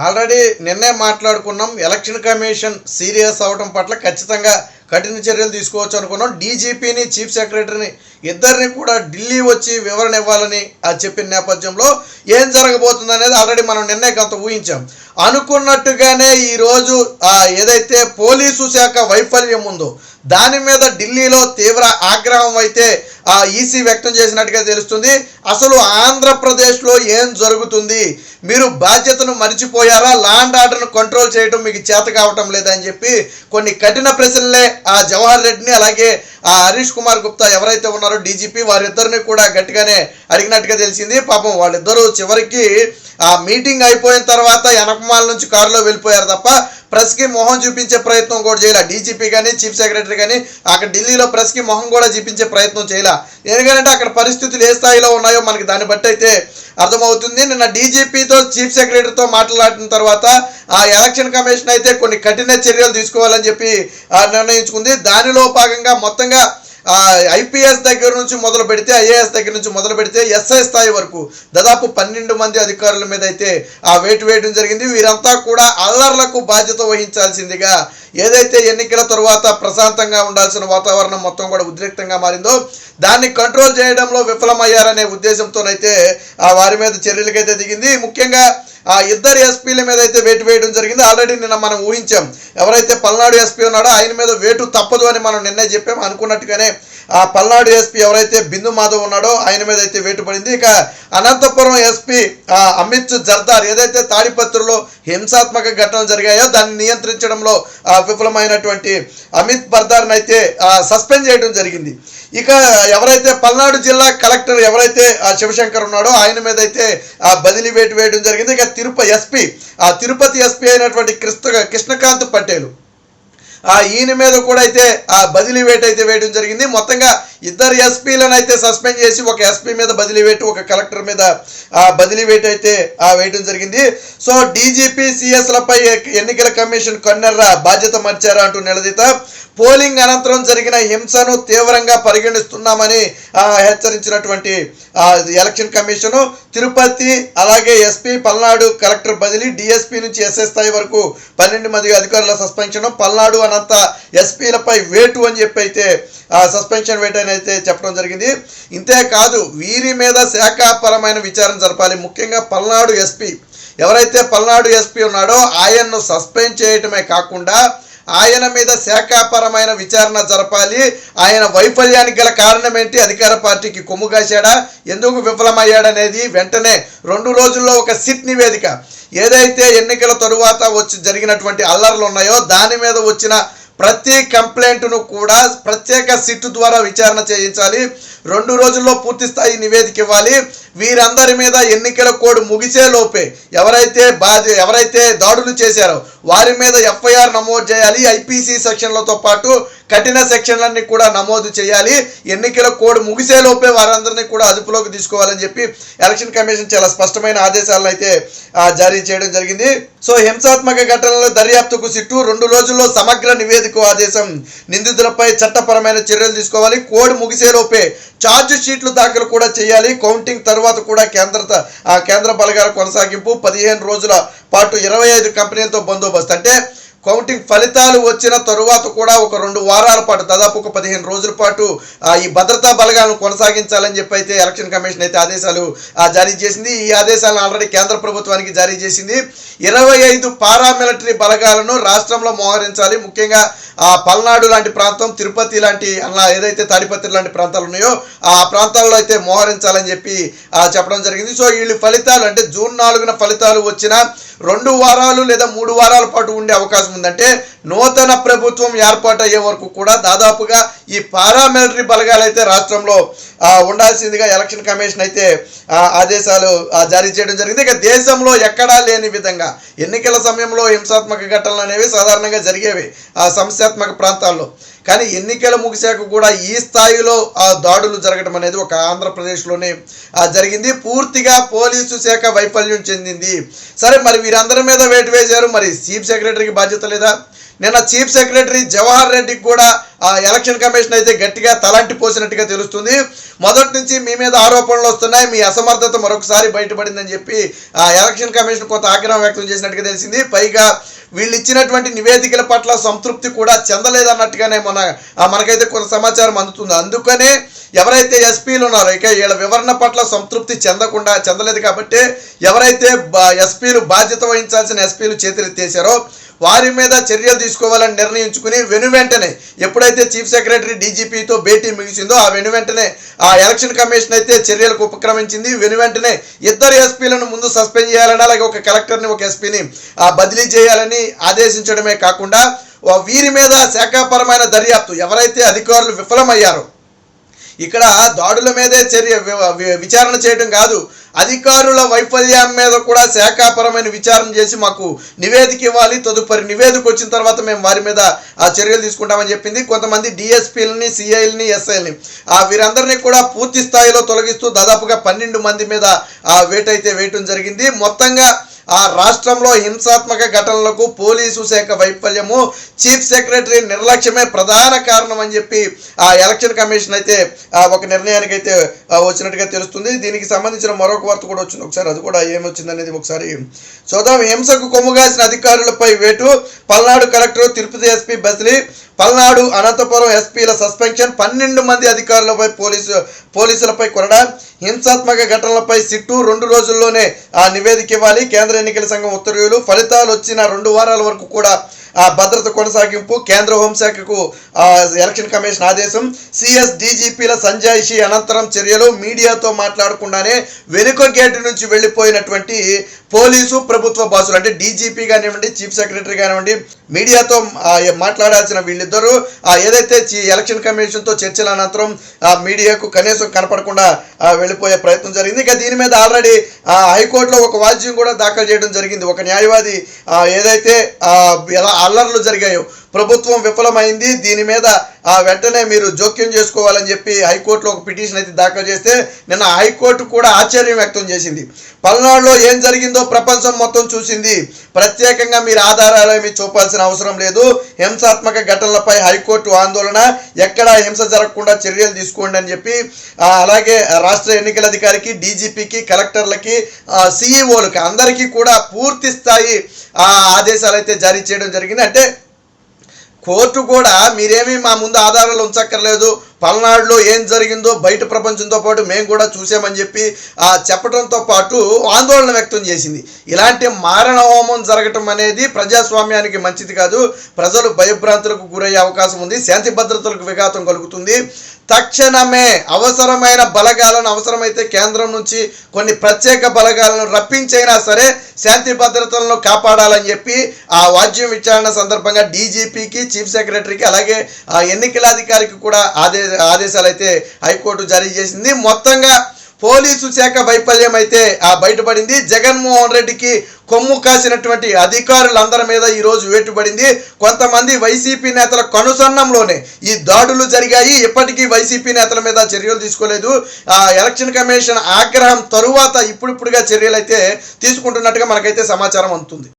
Already నిన్నే మాట్లాడుకున్నాం. Election commission serious అవడం పట్ల ఖచ్చితంగా కఠిన చర్యలు తీసుకోవచ్చు అనుకున్నాం. డీజీపీని చీఫ్ సెక్రటరీని ఇద్దరిని కూడా ఢిల్లీ వచ్చి వివరణ ఇవ్వాలని చెప్పిన నేపథ్యంలో ఏం జరగబోతుంది అనేది ఆల్రెడీ మనం నిన్నే కొంత ఊహించాం. అనుకున్నట్టుగానే ఈరోజు ఏదైతే పోలీసు శాఖ వైఫల్యం ఉందో దాని మీద ఢిల్లీలో తీవ్ర ఆగ్రహం అయితే ఈసీ వ్యక్తం చేసినట్టుగా తెలుస్తుంది. అసలు ఆంధ్రప్రదేశ్లో ఏం జరుగుతుంది, మీరు బాధ్యతను మర్చిపోయారా, లా అండ్ ఆర్డర్ను కంట్రోల్ చేయడం మీకు చేత కావటం లేదని చెప్పి కొన్ని కఠిన ప్రశ్నలే జవహర్ రెడ్డిని అలాగే హరీష్ కుమార్ గుప్తా ఎవరైతే ఉన్నారో డీజీపీ వారిద్దరిని కూడా గట్టిగానే అడిగినట్టుగా తెలిసింది. పాపం వాళ్ళిద్దరూ చివరికి మీటింగ్ అయిపోయిన తర్వాత వెనకమాల నుంచి కారులో వెళ్ళిపోయారు తప్ప ప్రెస్కి మొహం చూపించే ప్రయత్నం కూడా చేయాల. డీజీపీ కానీ చీఫ్ సెక్రటరీ కానీ అక్కడ ఢిల్లీలో ప్రెస్కి మొహం కూడా చూపించే ప్రయత్నం చేయాల. ఎందుకంటే అక్కడ పరిస్థితులు ఏ స్థాయిలో ఉన్నాయో మనకి దాన్ని బట్టి అయితే అర్థమవుతుంది. నిన్న డీజీపీతో చీఫ్ సెక్రటరీతో మాట్లాడిన తర్వాత ఎలక్షన్ కమిషన్ అయితే కొన్ని కఠిన చర్యలు తీసుకోవాలని చెప్పి నిర్ణయించుకుంది. దానిలో భాగంగా మొత్తంగా ఐపీఎస్ దగ్గర నుంచి మొదలు పెడితే ఐఏఎస్ దగ్గర నుంచి మొదలు పెడితే ఎస్ఐ స్థాయి వరకు దాదాపు 12 మంది అధికారుల మీద అయితే వేటు వేయడం జరిగింది. వీరంతా కూడా అల్లర్లకు బాధ్యత వహించాల్సిందిగా ఏదైతే ఎన్నికల తరువాత ప్రశాంతంగా ఉండాల్సిన వాతావరణం మొత్తం కూడా ఉద్రిక్తంగా మారిందో దాన్ని కంట్రోల్ చేయడంలో విఫలమయ్యారనే ఉద్దేశంతోనైతే వారి మీద చర్యలకైతే దిగింది. ముఖ్యంగా ఇద్దరు ఎస్పీల మీద అయితే వేటు వేయడం జరిగింది. ఆల్రెడీ నిన్న మనం ఊహించాం, ఎవరైతే పల్నాడు ఎస్పీ ఉన్నాడో ఆయన మీద వేటు తప్పదు అని మనం నిన్నే చెప్పాం. అనుకున్నట్టుగానే పల్నాడు ఎస్పీ ఎవరైతే బిందు మాధవ్ ఉన్నాడో ఆయన మీద అయితే వేటు పడింది. ఇక అనంతపురం ఎస్పీ అమిత్ జర్దార్ ఏదైతే తాడిపత్రిలో హింసాత్మక ఘటనలు జరిగాయో దాన్ని నియంత్రించడంలో విఫలమైనటువంటి అమిత్ బర్దార్ని అయితే సస్పెండ్ చేయడం జరిగింది. ఇక ఎవరైతే పల్నాడు జిల్లా కలెక్టర్ ఎవరైతే శివశంకర్ ఉన్నాడో ఆయన మీద అయితే బదిలీ వేటు వేయడం జరిగింది. ఇక తిరుపతి ఎస్పీ అయినటువంటి కృష్ణకాంత్ పటేల్ ఈయన మీద కూడా అయితే బదిలీ వేటు అయితే వేయడం జరిగింది. మొత్తంగా ఇద్దరు ఎస్పీలను అయితే సస్పెండ్ చేసి ఒక ఎస్పీ మీద బదిలీ వేటు ఒక కలెక్టర్ మీద బదిలీ వేటు అయితే వేయడం జరిగింది. సో డీజీపీ సిఎస్లపై ఎన్నికల కమిషన్ కన్నెర్ర బాధ్యత మర్చారా అంటూ నిలదీత పోలింగ్ అనంతరం జరిగిన హింసను తీవ్రంగా పరిగణిస్తున్నామని హెచ్చరించినటువంటి ఎలక్షన్ కమిషను తిరుపతి అలాగే ఎస్పీ పల్నాడు కలెక్టర్ బదిలీ, డిఎస్పీ నుంచి ఎస్ఐ స్థాయి వరకు 12 మంది అధికారుల సస్పెన్షన్, పల్నాడు అనంత ఎస్పీలపై వేటు అని చెప్పి అయితే సస్పెన్షన్ వేటు అని అయితే చెప్పడం జరిగింది. ఇంతేకాదు వీరి మీద శాఖాపరమైన విచారణ జరపాలి. ముఖ్యంగా పల్నాడు ఎస్పీ ఎవరైతే పల్నాడు ఎస్పీ ఉన్నాడో ఆయన్ను సస్పెండ్ చేయటమే కాకుండా ఆయన మీద శాఖాపరమైన విచారణ జరపాలి. ఆయన వైఫల్యానికి గల కారణం ఏంటి, అధికార పార్టీకి కొమ్ము కాశాడా, ఎందుకు విఫలమయ్యాడనేది వెంటనే 2 రోజుల్లో ఒక సిట్ నివేదిక ఏదైతే ఎన్నికల తరువాత జరిగినటువంటి అల్లర్లు ఉన్నాయో దాని మీద వచ్చిన ప్రతి కంప్లైంట్ను కూడా ప్రత్యేక సిట్ ద్వారా విచారణ చేయించాలి. 2 రోజుల్లో పూర్తి స్థాయి నివేదిక ఇవ్వాలి. వీరందరి మీద ఎన్నికల కోడ్ ముగిసే లోపే ఎవరైతే దాడులు చేశారో వారి మీద ఎఫ్ఐఆర్ నమోదు చేయాలి. ఐపీసీ సెక్షన్లతో పాటు కఠిన సెక్షన్లన్నీ కూడా నమోదు చేయాలి. ఎన్నికల కోడ్ ముగిసే లోపే వారందరినీ కూడా అదుపులోకి తీసుకోవాలని చెప్పి ఎలక్షన్ కమిషన్ చాలా స్పష్టమైన ఆదేశాలను అయితే జారీ చేయడం జరిగింది. సో హింసాత్మక ఘటనల దర్యాప్తుకు సిట్టు 2 రోజుల్లో సమగ్ర నివేదిక ఆదేశం, నిందితులపై చట్టపరమైన చర్యలు తీసుకోవాలి. కోడ్ ముగిసే లోపే ఛార్జ్ షీట్లు దాఖలు కూడా చేయాలి. కౌంటింగ్ తర్వాత కూడా కేంద్ర బలగాల కొనసాగింపు, 15 రోజుల పాటు 25 కంపెనీలతో బందోబస్తు. అంటే కౌంటింగ్ ఫలితాలు వచ్చిన తరువాత కూడా ఒక 2 వారాల పాటు దాదాపు ఒక 15 రోజుల పాటు ఈ భద్రతా బలగాలను కొనసాగించాలని చెప్పి అయితే ఎలక్షన్ కమిషన్ అయితే ఆదేశాలు జారీ చేసింది. ఈ ఆదేశాలను ఆల్రెడీ కేంద్ర ప్రభుత్వానికి జారీ చేసింది. 25 పారామిలిటరీ బలగాలను రాష్ట్రంలో మోహరించాలి. ముఖ్యంగా పల్నాడు లాంటి ప్రాంతం, తిరుపతి లాంటి అలా ఏదైతే తాడిపత్రి లాంటి ప్రాంతాలు ఉన్నాయో ఆ ప్రాంతాల్లో అయితే మోహరించాలని చెప్పి చెప్పడం జరిగింది. సో వీళ్ళు ఫలితాలు అంటే జూన్ 4న ఫలితాలు వచ్చిన 2 వారాలు లేదా 3 వారాల పాటు ఉండే అవకాశం ఉందంటే నూతన ప్రభుత్వం ఏర్పాటు అయ్యే వరకు కూడా దాదాపుగా ఈ పారామిలిటరీ బలగాలు అయితే రాష్ట్రంలో ఉండాల్సిందిగా ఎలక్షన్ కమిషన్ అయితే ఆదేశాలు జారీ చేయడం జరిగింది. ఇక దేశంలో ఎక్కడా లేని విధంగా ఎన్నికల సమయంలో హింసాత్మక ఘటనలు అనేవి సాధారణంగా జరిగేవి సమస్యాత్మక ప్రాంతాల్లో. కానీ ఎన్నికలు ముగిశాక కూడా ఈ స్థాయిలో దాడులు జరగడం అనేది ఒక ఆంధ్రప్రదేశ్లోనే జరిగింది. పూర్తిగా పోలీసు శాఖ వైఫల్యం చెందింది. సరే మరి వీరందరి మీద వేటు వేశారు, మరి చీఫ్ సెక్రటరీకి బాధ్యత లేదా? నిన్న చీఫ్ సెక్రటరీ జవహర్ రెడ్డికి కూడా ఆ ఎలక్షన్ కమిషన్ అయితే గట్టిగా తలంటి పోసినట్టుగా తెలుస్తుంది. మొదటి నుంచి మీ మీద ఆరోపణలు వస్తున్నాయి, మీ అసమర్థత మరొకసారి బయటపడిందని చెప్పి ఆ ఎలక్షన్ కమిషన్ కొంత ఆగ్రహం వ్యక్తం చేసినట్టుగా తెలిసింది. పైగా వీళ్ళు ఇచ్చినటువంటి నివేదికల పట్ల సంతృప్తి కూడా చెందలేదన్నట్టుగానే మనకైతే కొంత సమాచారం అందుతుంది. అందుకనే ఎవరైతే ఎస్పీలు ఉన్నారో ఇక వీళ్ళ వివరణ పట్ల సంతృప్తి చెందలేదు కాబట్టి ఎవరైతే ఎస్పీలు బాధ్యత వహించాల్సిన ఎస్పీలు చేతులెత్తేసారో వారి మీద చర్యలు తీసుకోవాలని నిర్ణయించుకుని వెంటనే ఎప్పుడైతే చీఫ్ సెక్రటరీ డీజీపీతో భేటీ ముగిసిందో ఆ వెంటనే ఆ ఎలక్షన్ కమిషన్ అయితే చర్యలకు ఉపక్రమించింది. వెంటనే ఇద్దరు ఎస్పీలను ముందు సస్పెండ్ చేయాలని, అలాగే ఒక కలెక్టర్ని ఒక ఎస్పీని బదిలీ చేయాలని ఆదేశించడమే కాకుండా వీరి మీద శాఖాపరమైన దర్యాప్తు ఎవరైతే అధికారులు విఫలమయ్యారో ఇక్కడ దాడుల మీదే విచారణ చేయడం కాదు, అధికారుల వైఫల్యం మీద కూడా శాఖాపరమైన విచారణ చేసి మాకు నివేదిక ఇవ్వాలి, తదుపరి నివేదిక వచ్చిన తర్వాత మేము వారి మీద ఆ చర్యలు తీసుకుంటామని చెప్పింది. కొంతమంది డిఎస్పీలని, సిఐల్ని, ఎస్ఐల్ని వీరందరినీ కూడా పూర్తి స్థాయిలో తొలగిస్తూ దాదాపుగా 12 మంది మీద వేయటం జరిగింది. మొత్తంగా ఆ రాష్ట్రంలో హింసాత్మక ఘటనలకు పోలీసు శాఖ వైఫల్యము, చీఫ్ సెక్రటరీ నిర్లక్ష్యమే ప్రధాన కారణం అని చెప్పి ఆ ఎలక్షన్ కమిషన్ అయితే ఒక నిర్ణయానికి అయితే వచ్చినట్టుగా తెలుస్తుంది. దీనికి సంబంధించిన మరొక వార్త కూడా వచ్చింది, ఒకసారి అది కూడా ఏమొచ్చిందనేది ఒకసారి చూద్దాం. హింసకు కొమ్ముగాసిన అధికారులపై వేటు, పల్నాడు కలెక్టర్, తిరుపతి ఎస్పీ బదిలీ, పల్నాడు, అనంతపురం ఎస్పీల సస్పెన్షన్, 12 మంది అధికారులపై పోలీసులపై కొరడా, హింసాత్మక ఘటనలపై సిట్టు 2 రోజుల్లోనే ఆ నివేదిక ఇవ్వాలి, కేంద్ర ఎన్నికల సంఘం ఉత్తర్వులు, ఫలితాలు వచ్చిన 2 వారాల వరకు కూడా భద్రత కొనసాగింపు, కేంద్ర హోంశాఖకు ఎలక్షన్ కమిషన్ ఆదేశం, సిఎస్ డీజీపీల సంజాయిషి అనంతరం చర్యలు, మీడియాతో మాట్లాడకుండానే వెనుక గేటు నుంచి వెళ్ళిపోయినటువంటి పోలీసు ప్రభుత్వ బాసులు అంటే డీజీపీ కానివ్వండి, చీఫ్ సెక్రటరీ కానివ్వండి, మీడియాతో మాట్లాడాల్సిన వీళ్ళిద్దరూ ఏదైతే ఎలక్షన్ కమిషన్తో చర్చల అనంతరం మీడియాకు కనీసం కనపడకుండా వెళ్ళిపోయే ప్రయత్నం జరిగింది. ఇక దీని మీద ఆల్రెడీ హైకోర్టులో ఒక వాద్యం కూడా దాఖలు చేయడం జరిగింది. ఒక న్యాయవాది ఏదైతే ఎలా అల్లర్లు జరిగాయో ప్రభుత్వం విఫలమైంది, దీని మీద వెంటనే మీరు జోక్యం చేసుకోవాలని చెప్పి హైకోర్టులో ఒక పిటిషన్ అయితే దాఖలు చేస్తే నిన్న హైకోర్టు కూడా ఆశ్చర్యం వ్యక్తం చేసింది. పల్నాడులో ఏం జరిగిందో ప్రపంచం మొత్తం చూసింది, ప్రత్యేకంగా మీరు ఆధారాలేమీ చూపాల్సిన అవసరం లేదు, హింసాత్మక ఘటనలపై హైకోర్టు ఆందోళన, ఎక్కడా హింస జరగకుండా చర్యలు తీసుకోండి అని చెప్పి అలాగే రాష్ట్ర ఎన్నికల అధికారికి, డీజీపీకి, కలెక్టర్లకి, సిఈఓలకి అందరికీ కూడా పూర్తి స్థాయి ఆదేశాలు అయితే జారీ చేయడం జరిగింది. అంటే కోర్టు కూడా మీరేమీ మా ముందు ఆధారాలు ఉంచక్కర్లేదు, పల్నాడులో ఏం జరిగిందో బయట ప్రపంచంతో పాటు మేము కూడా చూసామని చెప్పి చెప్పడంతో పాటు ఆందోళన వ్యక్తం చేసింది. ఇలాంటి మారణ హోమం జరగటం అనేది ప్రజాస్వామ్యానికి మంచిది కాదు, ప్రజలు భయభ్రాంతులకు గురయ్యే అవకాశం ఉంది, శాంతి భద్రతలకు విఘాతం కలుగుతుంది. తక్షణమే అవసరమైన బలగాలను, అవసరమైతే కేంద్రం నుంచి కొన్ని ప్రత్యేక బలగాలను రప్పించైనా సరే శాంతి భద్రతలను కాపాడాలని చెప్పి ఆ వాద్యం విచారణ సందర్భంగా డీజీపీకి, చీఫ్ సెక్రటరీకి, అలాగే ఎన్నికల అధికారికి కూడా ఆదేశాలు అయితే హైకోర్టు జారీ చేసింది. మొత్తంగా పోలీసు శాఖ వైఫల్యం అయితే బయటపడింది. జగన్మోహన్ రెడ్డికి కొమ్ము కాసినటువంటి అధికారులందరి మీద ఈరోజు వేటుపడింది. కొంతమంది వైసీపీ నేతల కనుసన్నంలోనే ఈ దాడులు జరిగాయి. ఇప్పటికీ వైసీపీ నేతల మీద చర్యలు తీసుకోలేదు. ఎలక్షన్ కమిషన్ ఆగ్రహం తరువాత ఇప్పుడిప్పుడుగా చర్యలు అయితే తీసుకుంటున్నట్టుగా మనకైతే సమాచారం అందుతుంది.